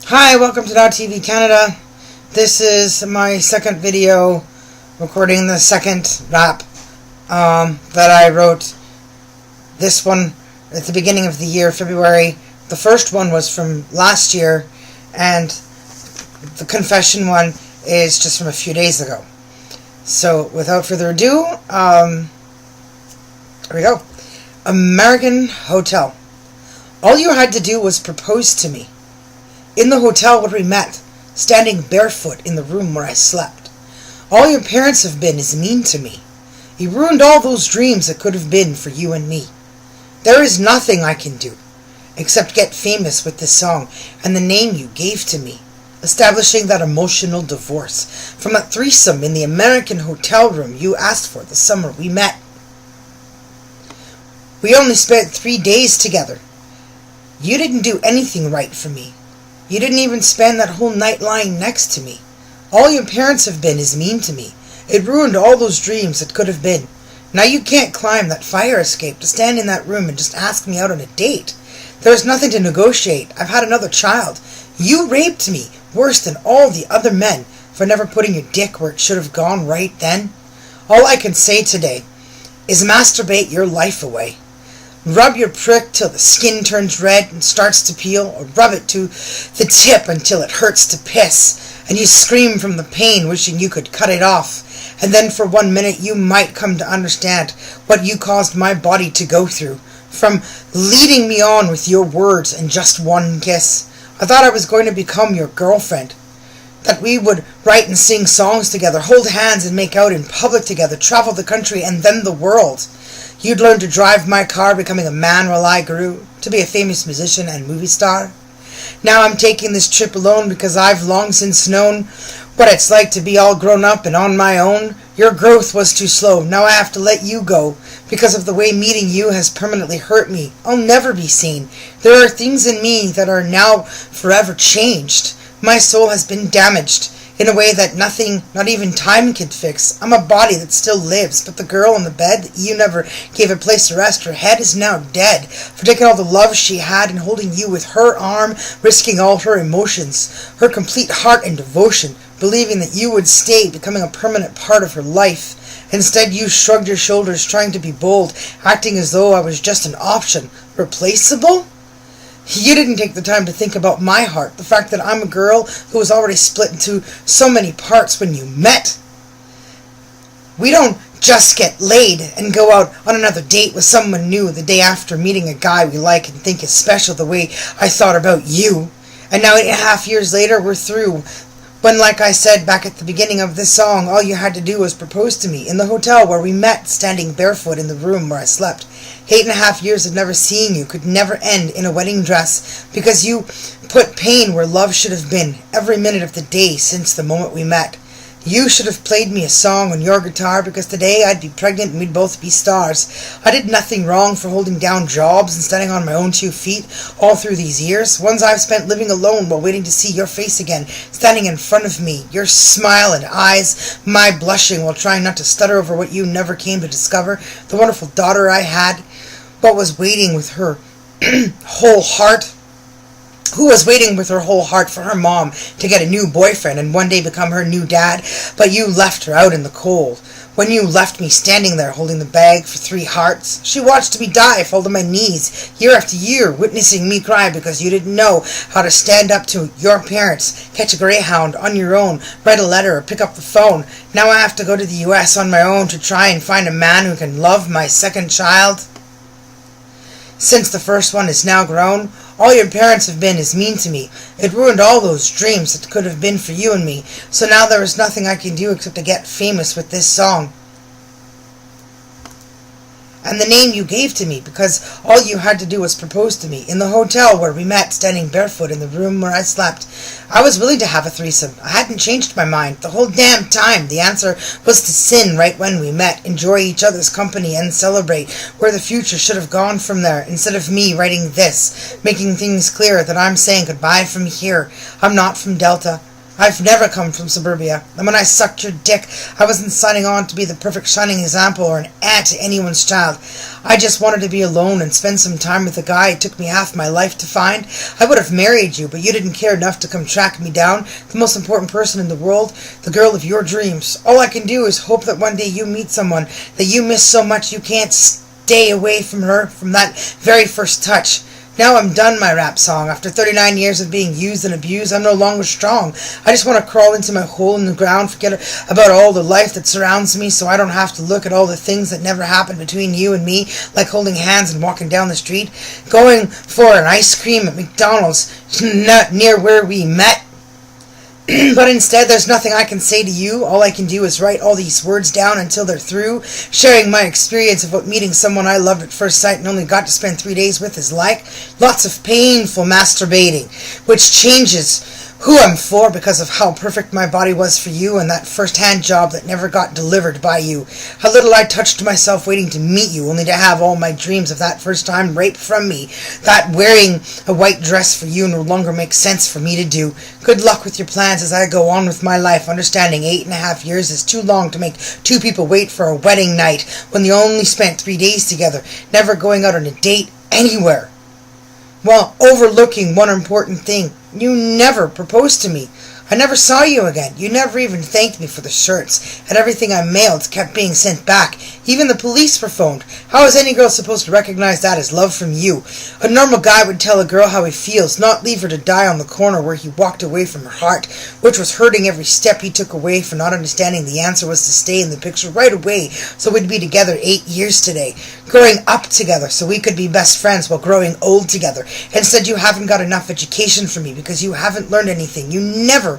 Hi, welcome to Now TV Canada. This is my second video recording the second rap that I wrote. This one at the beginning of the year, February. The first one was from last year, and the confession one is just from a few days ago. So without further ado, here we go. American Hotel. All you had to do was propose to me. In the hotel where we met, standing barefoot in the room where I slept. All your parents have been is mean to me. You ruined all those dreams that could have been for you and me. There is nothing I can do, except get famous with this song and the name you gave to me, establishing that emotional divorce from that threesome in the American hotel room you asked for the summer we met. We only spent 3 days together. You didn't do anything right for me. You didn't even spend that whole night lying next to me. All your parents have been is mean to me. It ruined all those dreams that could have been. Now you can't climb that fire escape to stand in that room and just ask me out on a date. There is nothing to negotiate. I've had another child. You raped me worse than all the other men for never putting your dick where it should have gone right then. All I can say today is masturbate your life away. Rub your prick till the skin turns red and starts to peel, or rub it to the tip until it hurts to piss, and you scream from the pain wishing you could cut it off, and then for 1 minute you might come to understand what you caused my body to go through, from leading me on with your words and just one kiss. I thought I was going to become your girlfriend, that we would write and sing songs together, hold hands and make out in public together, travel the country and then the world. You'd learn to drive my car, becoming a man while I grew to be a famous musician and movie star. Now I'm taking this trip alone because I've long since known what it's like to be all grown up and on my own. Your growth was too slow. Now I have to let you go because of the way meeting you has permanently hurt me. I'll never be seen. There are things in me that are now forever changed. My soul has been damaged in a way that nothing, not even time, can fix. I'm a body that still lives, but the girl in the bed that you never gave a place to rest her head is now dead, for taking all the love she had and holding you with her arm, risking all her emotions, her complete heart and devotion, believing that you would stay, becoming a permanent part of her life. Instead, you shrugged your shoulders, trying to be bold, acting as though I was just an option. Replaceable? You didn't take the time to think about my heart, the fact that I'm a girl who was already split into so many parts when you met. We don't just get laid and go out on another date with someone new the day after meeting a guy we like and think is special the way I thought about you. And now 8.5 years later, we're through. When, like I said back at the beginning of this song, all you had to do was propose to me in the hotel where we met, standing barefoot in the room where I slept. 8.5 years of never seeing you could never end in a wedding dress because you put pain where love should have been every minute of the day since the moment we met. You should have played me a song on your guitar because today I'd be pregnant and we'd both be stars. I did nothing wrong for holding down jobs and standing on my own 2 feet all through these years, ones I've spent living alone while waiting to see your face again, standing in front of me, your smile and eyes, my blushing while trying not to stutter over what you never came to discover, the wonderful daughter I had, but was waiting with her whole heart. Who was waiting with her whole heart for her mom to get a new boyfriend and one day become her new dad, but you left her out in the cold. When you left me standing there holding the bag for 3 hearts, she watched me die, fall to my knees, year after year, witnessing me cry because you didn't know how to stand up to your parents, catch a Greyhound on your own, write a letter, or pick up the phone. Now I have to go to the U.S. on my own to try and find a man who can love my second child. Since the first one is now grown, all your parents have been is mean to me. It ruined all those dreams that could have been for you and me. So now there is nothing I can do except to get famous with this song and the name you gave to me, because all you had to do was propose to me in the hotel where we met, standing barefoot in the room where I slept. I was willing to have a threesome. I hadn't changed my mind the whole damn time. The answer was to sin right when we met, enjoy each other's company, and celebrate where the future should have gone from there, instead of me writing this, making things clear that I'm saying goodbye from here. I'm not from Delta. I've never come from suburbia, and when I sucked your dick, I wasn't signing on to be the perfect shining example or an aunt to anyone's child. I just wanted to be alone and spend some time with a guy it took me half my life to find. I would have married you, but you didn't care enough to come track me down, the most important person in the world, the girl of your dreams. All I can do is hope that one day you meet someone that you miss so much you can't stay away from her from that very first touch. Now I'm done my rap song. After 39 years of being used and abused, I'm no longer strong. I just want to crawl into my hole in the ground, forget about all the life that surrounds me so I don't have to look at all the things that never happened between you and me, like holding hands and walking down the street, going for an ice cream at McDonald's, not near where we met. But instead, there's nothing I can say to you. All I can do is write all these words down until they're through. Sharing my experience of what meeting someone I loved at first sight and only got to spend 3 days with is like. Lots of painful masturbating, which changes who I'm for because of how perfect my body was for you and that first-hand job that never got delivered by you. How little I touched myself waiting to meet you, only to have all my dreams of that first time raped from me. That wearing a white dress for you no longer makes sense for me to do. Good luck with your plans as I go on with my life, understanding 8.5 years is too long to make two people wait for a wedding night when they only spent 3 days together, never going out on a date anywhere. While overlooking one important thing, you never proposed to me. I never saw you again. You never even thanked me for the shirts, and everything I mailed kept being sent back. Even the police were phoned. How is any girl supposed to recognize that as love from you? A normal guy would tell a girl how he feels, not leave her to die on the corner where he walked away from her heart, which was hurting every step he took away for not understanding the answer was to stay in the picture right away, so we'd be together 8 years today, growing up together so we could be best friends while growing old together. Instead, you haven't got enough education for me because you haven't learned anything. You never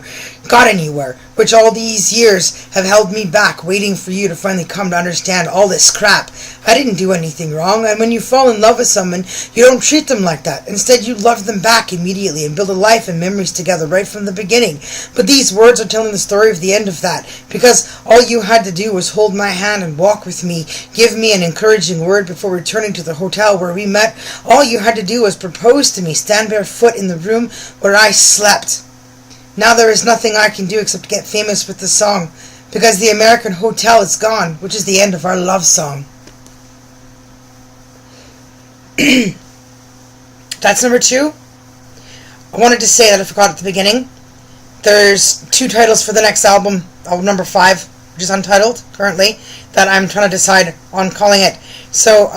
got anywhere, which all these years have held me back, waiting for you to finally come to understand all this crap. I didn't do anything wrong, and when you fall in love with someone, you don't treat them like that. Instead, you love them back immediately and build a life and memories together right from the beginning. But these words are telling the story of the end of that, because all you had to do was hold my hand and walk with me, give me an encouraging word before returning to the hotel where we met. All you had to do was propose to me, stand barefoot in the room where I slept. Now there is nothing I can do except get famous with the song, because the American Hotel is gone, which is the end of our love song. That's number 2. I wanted to say that I forgot at the beginning. There's 2 titles for the next album number 5, which is Untitled, currently, that I'm trying to decide on calling it. So,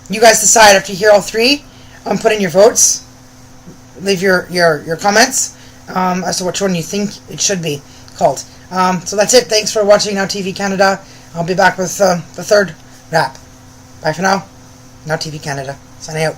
you guys decide after you hear all 3. Put in your votes. Leave your comments as to which one you think it should be called. So that's it. Thanks for watching Now TV Canada. I'll be back with the third rap. Bye for now. Now TV Canada. Signing out.